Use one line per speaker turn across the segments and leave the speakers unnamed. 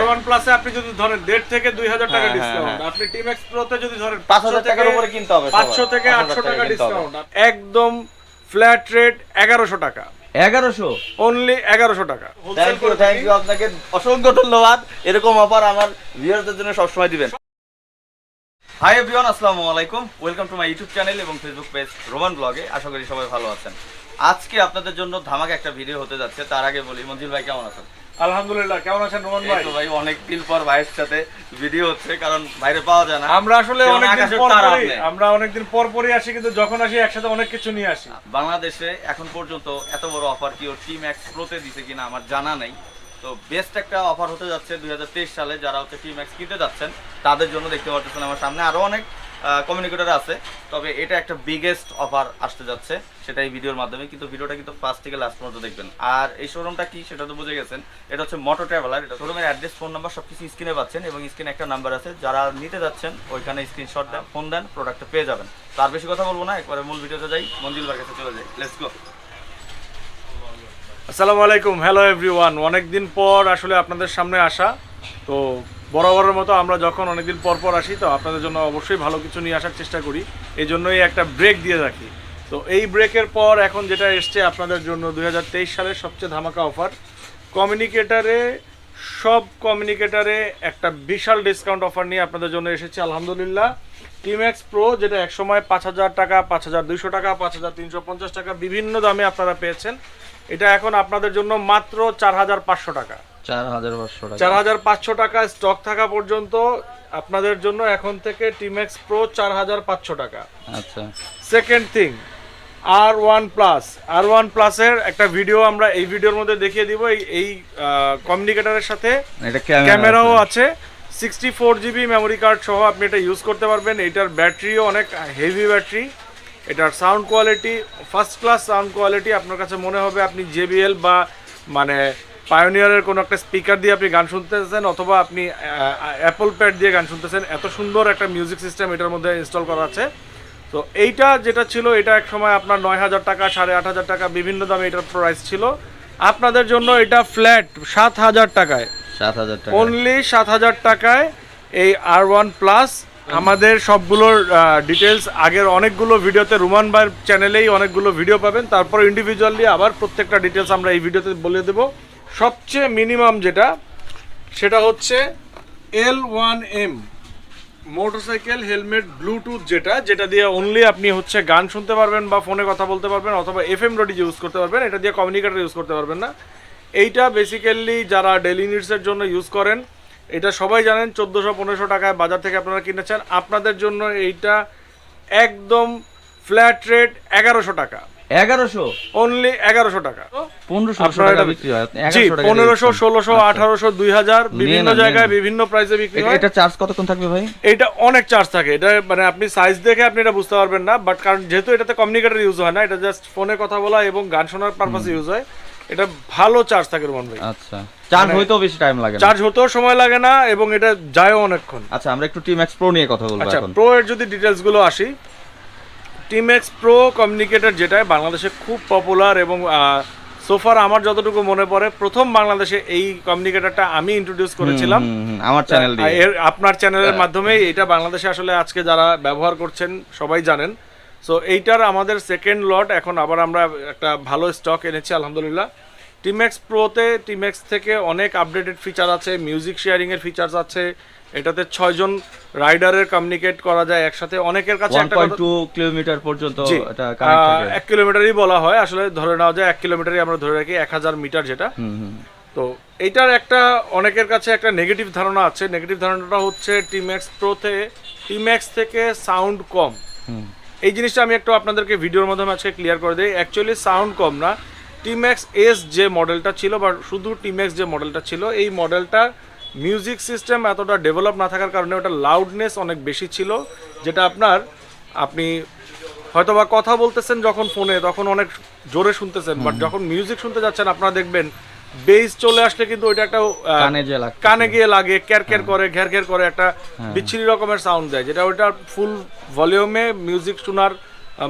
R1 প্লাসে আপনি যদি ধরেন 1.5 থেকে 2000 টাকা ডিসকাউন্ট, আপনি TMAX Pro তে যদি ধরেন
5000 টাকার উপরে কিনতে হবে,
500 থেকে 800 টাকা ডিসকাউন্ট, একদম ফ্ল্যাট রেট 1100 টাকা।
1100
অনলি 1100 টাকা।
থ্যাংক ইউ আপনাকে অসংখ্য ধন্যবাদ। এরকম অফার আমার ভিউয়ারদের জন্য সব সময় দিবেন। হাই এভরিওয়ান, আসসালামু আলাইকুম, welcome to my YouTube channel এবং ফেসবুক পেজ রোমান ব্লগে। আশা করি সবাই ভালো আছেন। আজকে আপনাদের জন্য ধামাকা একটা ভিডিও হতে যাচ্ছে। তার আগে বলি, মঞ্জিল ভাই কেমন আছেন?
আলহামদুলিল্লাহ, কেমন আছেন রোমান ভাই?
তো ভাই অনেক দিন পর ভাইয়ের সাথে ভিডিও হচ্ছে, কারণ বাইরে পাওয়া যায় না।
আমরা আসলে অনেকদিন পরই আসি, কিন্তু যখন আসি একসাথে অনেক কিছু নিয়ে আসি।
বাংলাদেশে এখন পর্যন্ত এত বড় অফার কি TMAX Pro তে দিছে কিনা আমার জানা নাই। তো বেস্ট একটা অফার হতে যাচ্ছে 2023 সালে। যারা হচ্ছে TMAX কিনতে যাচ্ছেন তাদের জন্য দেখতে পাচ্ছেন আমার সামনে আরো অনেক কমিউনিকেটর আছে, তবে এটা একটা বিগেস্ট অফার আসতে যাচ্ছে, সেটা এই ভিডিওর মাধ্যমে। কিন্তু ভিডিওটা কিন্তু ফার্স্ট থেকে লাস্ট পর্যন্ত দেখবেন। আর এই শোরুমটা কি সেটা তো বুঝে গেছেন, এটা হচ্ছে মোটো ট্রাভেলার। এটা শোরুমের অ্যাড্রেস, ফোন নাম্বার সবকিছু স্ক্রিনে পাচ্ছেন, এবং স্ক্রিনে একটা নাম্বার আছে। যারা নিতে যাচ্ছেন ওইখানে স্ক্রিনশট দেন, ফোন দেন, প্রোডাক্টটা পেয়ে যাবেন। তার বেশি কথা বলবো না, একবারে মূল ভিডিওতে যাই, মঞ্জিল ভাইয়ের কাছে চলে যাই। Let's go.
আসসালামু আলাইকুম, হ্যালো এভরিওয়ান। অনেকদিন পর আসলে আপনাদের সামনে আসা। তো বরাবরের মতো আমরা যখন অনেকদিন পর আসি, তো আপনাদের জন্য অবশ্যই ভালো কিছু নিয়ে আসার চেষ্টা করি। এই জন্যই একটা ব্রেক দিয়ে রাখি। তো এই ব্রেকের পর এখন যেটা এসছে আপনাদের জন্য 2023 সালের সবচেয়ে ধামাকা অফার। সব কমিউনিকেটারে একটা বিশাল ডিসকাউন্ট অফার নিয়ে আপনাদের জন্য এসেছে আলহামদুলিল্লাহ। TMAX Pro, যেটা একসময় 5000 টাকা, 5200 টাকা, 5350 টাকা বিভিন্ন দামে আপনারা পেয়েছেন, এটা এখন আপনাদের জন্য মাত্র 4500 টাকা। 4500 টাকা স্টক থাকা পর্যন্ত আপনাদের জন্য এখন থেকে TMAX Pro 4500 টাকা। আচ্ছা, সেকেন্ড থিং, R1 প্লাসের একটা ভিডিও আমরা এই ভিডিওর মধ্যে দেখিয়ে দিব। এই কমিউনিকেটরের সাথে ক্যামেরাও আছে, 64 GB মেমোরি কার্ড সহ আপনি এটা ইউজ করতে পারবেন। এটার ব্যাটারিও অনেক হেভি ব্যাটারি। এটার sound quality first class sound quality. আপনার কাছে মনে হবে আপনি JBL বা মানে পায়োনিয়ারের কোনো একটা স্পিকার দিয়ে আপনি গান শুনতেছেন, অথবা আপনি অ্যাপল প্যাড দিয়ে গান শুনতেছেন। এত সুন্দর একটা মিউজিক সিস্টেম এটার মধ্যে ইনস্টল করা আছে। তো এইটা যেটা ছিল, এটা এক সময় আপনার 9000 টাকা, 8500 টাকা বিভিন্ন দামে এটার প্রাইস ছিল। আপনাদের জন্য এটা ফ্ল্যাট 7000 টাকায়, অনলি 7000 টাকায় এই R1 প্লাস। আমাদের সবগুলোর ডিটেলস আগের অনেকগুলো ভিডিওতে, রুমান ভাইয়ের চ্যানেলেই অনেকগুলো ভিডিও পাবেন। তারপর ইন্ডিভিজুয়ালি আবার প্রত্যেকটা ডিটেলস আমরা এই ভিডিওতে বলে দেব। সবচেয়ে মিনিমাম যেটা, সেটা হচ্ছে L1M মোটরসাইকেল হেলমেট ব্লুটুথ, যেটা দিয়ে অনলি আপনি হচ্ছে গান শুনতে পারবেন বা ফোনে কথা বলতে পারবেন, অথবা FM রেডিও ইউজ করতে পারবেন। এটা দিয়ে কমিউনিকেটর ইউজ করতে পারবেন না। এইটা বেসিক্যালি যারা ডেইলি নিডসের জন্য ইউজ করেন, এটা সবাই জানেন 1400-1500 টাকায় বাজার থেকে আপনারা কিনেছেন। আপনাদের জন্য এইটা একদম ফ্ল্যাট রেট 1100 টাকা। 1100 অনলি 1100 টাকা। 1500 টাকা বিক্রি হয়। 1500, 1600, 1800, 2000 বিভিন্ন জায়গায় বিভিন্ন প্রাইসে বিক্রি হয়।
এটা চার্জ কতক্ষণ থাকবে ভাই?
এটা অনেক চার্জ থাকে। এটা মানে আপনি সাইজ দেখে আপনি এটা বুঝতে পারবেন না, বাট কারণ যেহেতু এটাতে কমিউনিকেটর ইউজ হয় না, এটা জাস্ট ফোনে কথা বলা এবং গান শোনার পারপাসে ইউজ হয়, এটা ভালো চার্জ থাকে রোমান ভাই।
আচ্ছা, চার্জ হইতেও বেশি টাইম লাগে না,
চার্জ হতেও সময় লাগে না, এবং এটা যায়ও অনেকক্ষণ।
আচ্ছা, আমরা একটু TMAX Pro নিয়ে কথা বলবো।
আচ্ছা, Pro এর যদি ডিটেইলস গুলো আসি, TMAX Pro কমিউনিকেটর যেটা বাংলাদেশে খুব পপুলার, এবং সোফার আমার যতটুকু মনে পড়ে প্রথম বাংলাদেশে এই কমিউনিকেটরটা আমি ইন্ট্রোডিউস করেছিলাম
আমার চ্যানেল দিয়ে।
আপনার চ্যানেলের মাধ্যমে এটা বাংলাদেশে আসলে আজকে যারা ব্যবহার করছেন সবাই জানেন। সো এইটার আমাদের সেকেন্ড লট এখন আবার আমরা একটা ভালো স্টক এনেছি আলহামদুলিল্লাহ। TMAX Pro-তে TMAX থেকে অনেক আপডেটেড ফিচার আছে, মিউজিক শেয়ারিং এর ফিচার্স আছে। এটাতে 6 জন রাইডারের কমিউনিকেট করা যায় একসাথে। অনেকের কাছে
1.2 কিলোমিটার পর্যন্ত এটা কানেক্ট থাকে।
1 কিলোমিটারই বলা হয়, আসলে ধরে নেওয়া যায় 1 কিলোমিটারই আমরা ধরে রাখি, 1000 মিটার যেটা। তো এইটার একটা অনেকের কাছে একটা নেগেটিভ ধারণা আছে। নেগেটিভ ধারণাটা হচ্ছে TMAX Pro-তে TMAX থেকে সাউন্ড কম। এই জিনিসটা আমি একটু আপনাদেরকে ভিডিওর মাধ্যমে আজকে ক্লিয়ার করে দিই। অ্যাকচুয়ালি সাউন্ড কম না, TMAX S যে মডেলটা ছিল, বা শুধু TMAX যে মডেলটা ছিল, এই মডেলটা মিউজিক সিস্টেম এতটা ডেভেলপ না থাকার কারণে ওটা লাউডনেস অনেক বেশি ছিল, যেটা আপনি হয়তোবা কথা বলতেছেন যখন ফোনে তখন অনেক জোরে শুনতেছেন, বাট যখন মিউজিক শুনতে যাচ্ছেন আপনারা দেখবেন বেস চলে আসলে কিন্তু ওইটা একটা কানে গিয়ে লাগে, ক্যার করে, ঘের করে একটা বিচ্ছিরি রকমের সাউন্ড দেয়, যেটা ওইটা ফুল ভলিউমে মিউজিক শোনার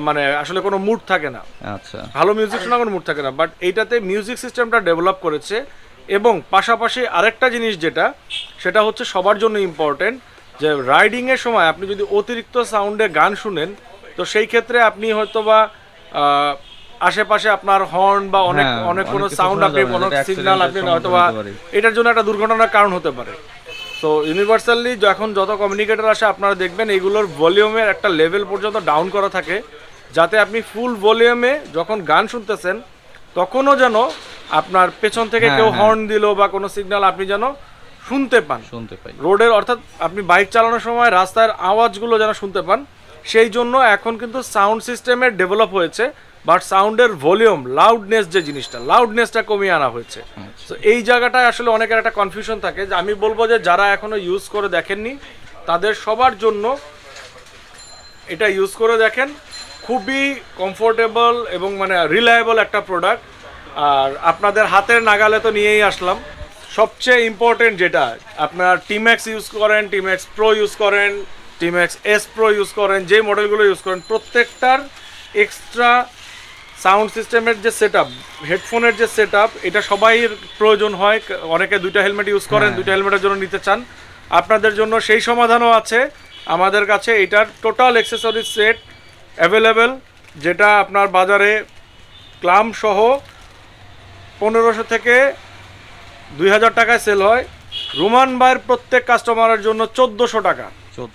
মানে আসলে কোনো মুড থাকে না। আচ্ছা, ভালো মিউজিক শোনার কোনো মুড থাকে না। বাট এইটাতে মিউজিক সিস্টেমটা ডেভেলপ করেছে, এবং পাশাপাশি আরেকটা জিনিস যেটা সেটা হচ্ছে সবার জন্য ইম্পর্টেন্ট, যে রাইডিংয়ের সময় আপনি যদি অতিরিক্ত সাউন্ডে গান শুনেন, তো সেই ক্ষেত্রে আপনি হয়তোবা আশেপাশে আপনার হর্ন বা অনেক কোনো সাউন্ড আপনি কোনো সিগন্যাল আপনি হয়তোবা এটার জন্য একটা দুর্ঘটনার কারণ হতে পারে। সো ইউনিভার্সালি যখন যত কমিউনিকেটর আসে আপনারা দেখবেন এইগুলোর ভলিউমের একটা লেভেল পর্যন্ত ডাউন করা থাকে, যাতে আপনি ফুল ভলিউমে যখন গান শুনতেছেন তখনও যেন আপনার পেছন থেকে কেউ হর্ন দিল বা কোনো সিগন্যাল আপনি যেন শুনতে পাই রোডের, অর্থাৎ আপনি বাইক চালানোর সময় রাস্তার আওয়াজগুলো যেন শুনতে পান। সেই জন্য এখন কিন্তু সাউন্ড সিস্টেমের ডেভেলপ হয়েছে, বাট সাউন্ডের ভলিউম লাউডনেস যে জিনিসটা, লাউডনেসটা কমিয়ে আনা হয়েছে। তো এই জায়গাটায় আসলে অনেকের একটা কনফিউশন থাকে, যে আমি বলবো যে যারা এখনো ইউজ করে দেখেননি তাদের সবার জন্য এটা ইউজ করে দেখেন, খুবই কমফোর্টেবল এবং মানে রিলায়েবল একটা প্রোডাক্ট। আর আপনাদের হাতের নাগালে তো নিয়েই আসলাম। সবচেয়ে ইম্পর্টেন্ট যেটা, আপনার TMAX ইউজ করেন, TMAX-PRO ইউজ করেন, TMAX-S-PRO ইউজ করেন, যে মডেলগুলো ইউজ করেন প্রত্যেকটার এক্সট্রা সাউন্ড সিস্টেমের যে সেটআপ, হেডফোনের যে সেটআপ, এটা সবাইয়ের প্রয়োজন হয়। অনেকে দুইটা হেলমেট ইউজ করেন, দুইটা হেলমেটের জন্য নিতে চান, আপনাদের জন্য সেই সমাধানও আছে আমাদের কাছে। এটার টোটাল অ্যাক্সেসরিজ সেট অ্যাভেলেবেল, যেটা আপনার বাজারে ক্লাম সহ 1500 থেকে 2000 টাকায় সেল হয়। রুমান ভাইয়ের প্রত্যেক কাস্টমারের জন্য 1400 টাকা।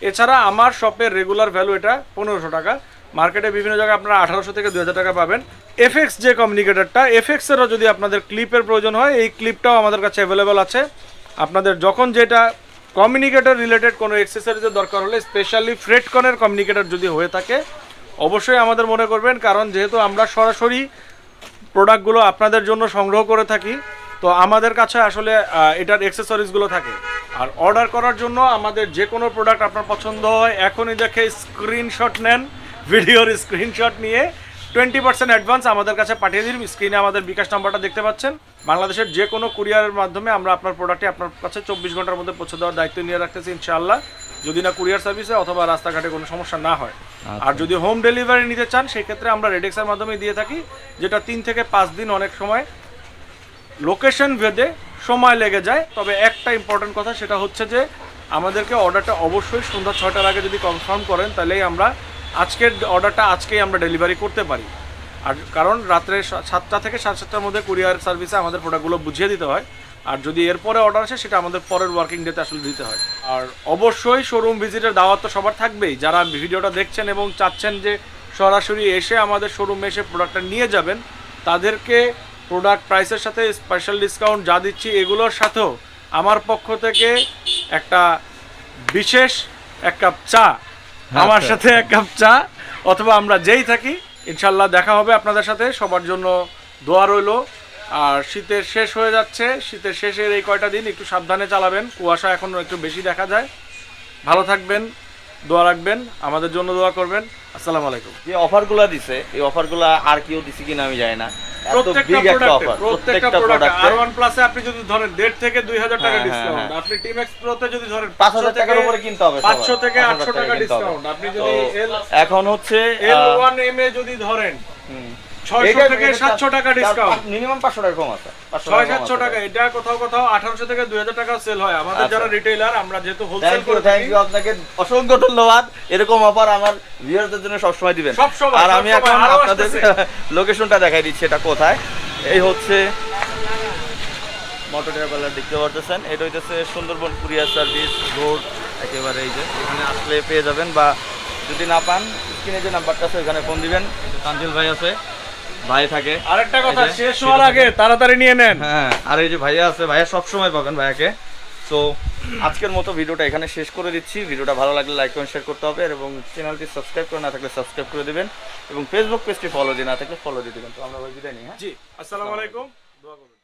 এছাড়া আমার শপের রেগুলার ভ্যালু এটা 1500 টাকা। মার্কেটে বিভিন্ন জায়গায় আপনারা 1800 থেকে 2000 টাকা পাবেন। এফএক্স যে কমিউনিকেটরটা, এফএক্সেরও যদি আপনাদের ক্লিপের প্রয়োজন হয়, এই ক্লিপটাও আমাদের কাছে অ্যাভেলেবেল আছে। আপনাদের যখন যেটা কমিউনিকেটর রিলেটেড কোনো অ্যাক্সেসরিজের দরকার হলে, স্পেশালি ফ্রেটকনের কমিউনিকেটর যদি হয়ে থাকে, অবশ্যই আমাদের মনে করবেন, কারণ যেহেতু আমরা সরাসরি প্রোডাক্টগুলো আপনাদের জন্য সংগ্রহ করে থাকি, তো আমাদের কাছে আসলে এটার অ্যাক্সেসরিজগুলো থাকে। আর অর্ডার করার জন্য আমাদের যে কোনো প্রোডাক্ট আপনার পছন্দ হয়, এখনই দেখে স্ক্রিনশট নেন, ভিডিওর স্ক্রিনশট নিয়ে 20% অ্যাডভান্স আমাদের কাছে পাঠিয়ে দিন। স্ক্রিনে আমাদের বিকাশ নাম্বারটা দেখতে পাচ্ছেন। বাংলাদেশের যে কোনো কুরিয়ারের মাধ্যমে আমরা আপনার প্রোডাক্টটি আপনার কাছে 24 ঘন্টার মধ্যে পৌঁছে দেওয়ার দায়িত্ব নিয়ে রাখতেছি ইনশাআল্লাহ, যদি না কুরিয়ার সার্ভিসে অথবা রাস্তাঘাটে কোনো সমস্যা না হয়। আর যদি হোম ডেলিভারি নিতে চান, সেক্ষেত্রে আমরা রেডেক্সের মাধ্যমে দিয়ে থাকি, যেটা 3 থেকে 5 দিন, অনেক সময় লোকেশন ভেদে সময় লেগে যায়। তবে একটা ইম্পর্টেন্ট কথা, সেটা হচ্ছে যে আমাদেরকে অর্ডারটা অবশ্যই সন্ধ্যা 6টার আগে যদি কনফার্ম করেন, তাহলেই আমরা আজকের অর্ডারটা আজকেই আমরা ডেলিভারি করতে পারি। আর কারণ রাত্রে 7টা থেকে 7:30টার মধ্যে কুরিয়ার সার্ভিসে আমাদের প্রোডাক্টগুলো বুঝিয়ে দিতে হয়। আর যদি এরপরে অর্ডার আসে, সেটা আমাদের পরের ওয়ার্কিং ডেতে আসলে দিতে হয়। আর অবশ্যই শোরুম ভিজিটের দাওয়াত তো সবার থাকবেই। যারা ভিডিওটা দেখছেন এবং চাচ্ছেন যে সরাসরি এসে আমাদের শোরুমে এসে প্রোডাক্টটা নিয়ে যাবেন, তাদেরকে প্রোডাক্ট প্রাইসের সাথে স্পেশাল ডিসকাউন্ট যা দিচ্ছি, এগুলোর সাথেও আমার পক্ষ থেকে একটা বিশেষ এক কাপ চা, আমার সাথে এক কাপ চা, অথবা আমরা যেই থাকি, ইনশাল্লাহ দেখা হবে আপনাদের সাথে। সবার জন্য দোয়া রইলো। আর শীতের শেষ হয়ে যাচ্ছে, শীতের শেষের এই কয়টা দিন একটু সাবধানে চালাবেন, কুয়াশা এখন একটু বেশি দেখা যায়। ভালো থাকবেন, দোয়া রাখবেন, আমাদের জন্য দোয়া করবেন। আসসালামু আলাইকুম।
যে অফারগুলো দিছে, এই অফারগুলো আর কেউ দিছে কিনা আমি জানি না।
প্রত্যেকটা প্রোডাক্ট R1 প্লাসে আপনি যদি ধরেন 1.5 থেকে 2000 টাকা ডিসকাউন্ট, আপনি TMAX-PRO তে যদি ধরেন
5000 টাকার উপরে কিনতে হবে,
500 থেকে 800 টাকা ডিসকাউন্ট। আপনি যদি
এখন হচ্ছে
L1M এ যদি ধরেন 600 থেকে 700 টাকা ডিসকাউন্ট,
মিনিমাম 500 টাকা কম আছে,
600-700 টাকা। এটা কোথাও 1800 থেকে 2000 টাকা সেল হয় আমাদের যারা রিটেইলার। আমরা যেহেতু হোলসেল করে থাকি,
থ্যাংক ইউ আপনাকে, অসংখ্য ধন্যবাদ। এরকম অফার আমার ভিউয়ারদের জন্য সব সময় দিবেন। আর আমি এখন আপনাদের লোকেশনটা দেখাই দিচ্ছি, এটা কোথায়। এই হচ্ছে মোটো ট্রাভেলার, দেখতে পাচ্ছেন। এটা হইতেছে সুন্দরবন কুরিয়ার সার্ভিস রোড, একেবারে এই যে এখানে আসলে পেয়ে যাবেন, বা যদি না পান স্ক্রিনে যে নাম্বারটা আছে ওখানে ফোন দিবেন। তানজিল ভাই আছে, ভাই থাকে।
আরেকটা কথা, শেষ হওয়ার আগে তাড়াতাড়ি নিয়ে নেন।
হ্যাঁ, আর এই যে ভাইয়া আছে, ভাইয়া সব সময় পাবেন ভাইয়াকে। সো আজকের মতো ভিডিওটা এখানে শেষ করে দিচ্ছি। ভিডিওটা ভালো লাগলে লাইক এবং শেয়ার করতে হবে, এবং চ্যানেলটি সাবস্ক্রাইব করে না থাকলে সাবস্ক্রাইব করে দিবেন, এবং ফেসবুক পেজটি ফলো দিয়ে না থাকলে ফলো দিয়ে দিবেন। তো আমরা বিদায় নিই। হ্যাঁ,
জি, আসসালামু আলাইকুম, দোয়া করবেন।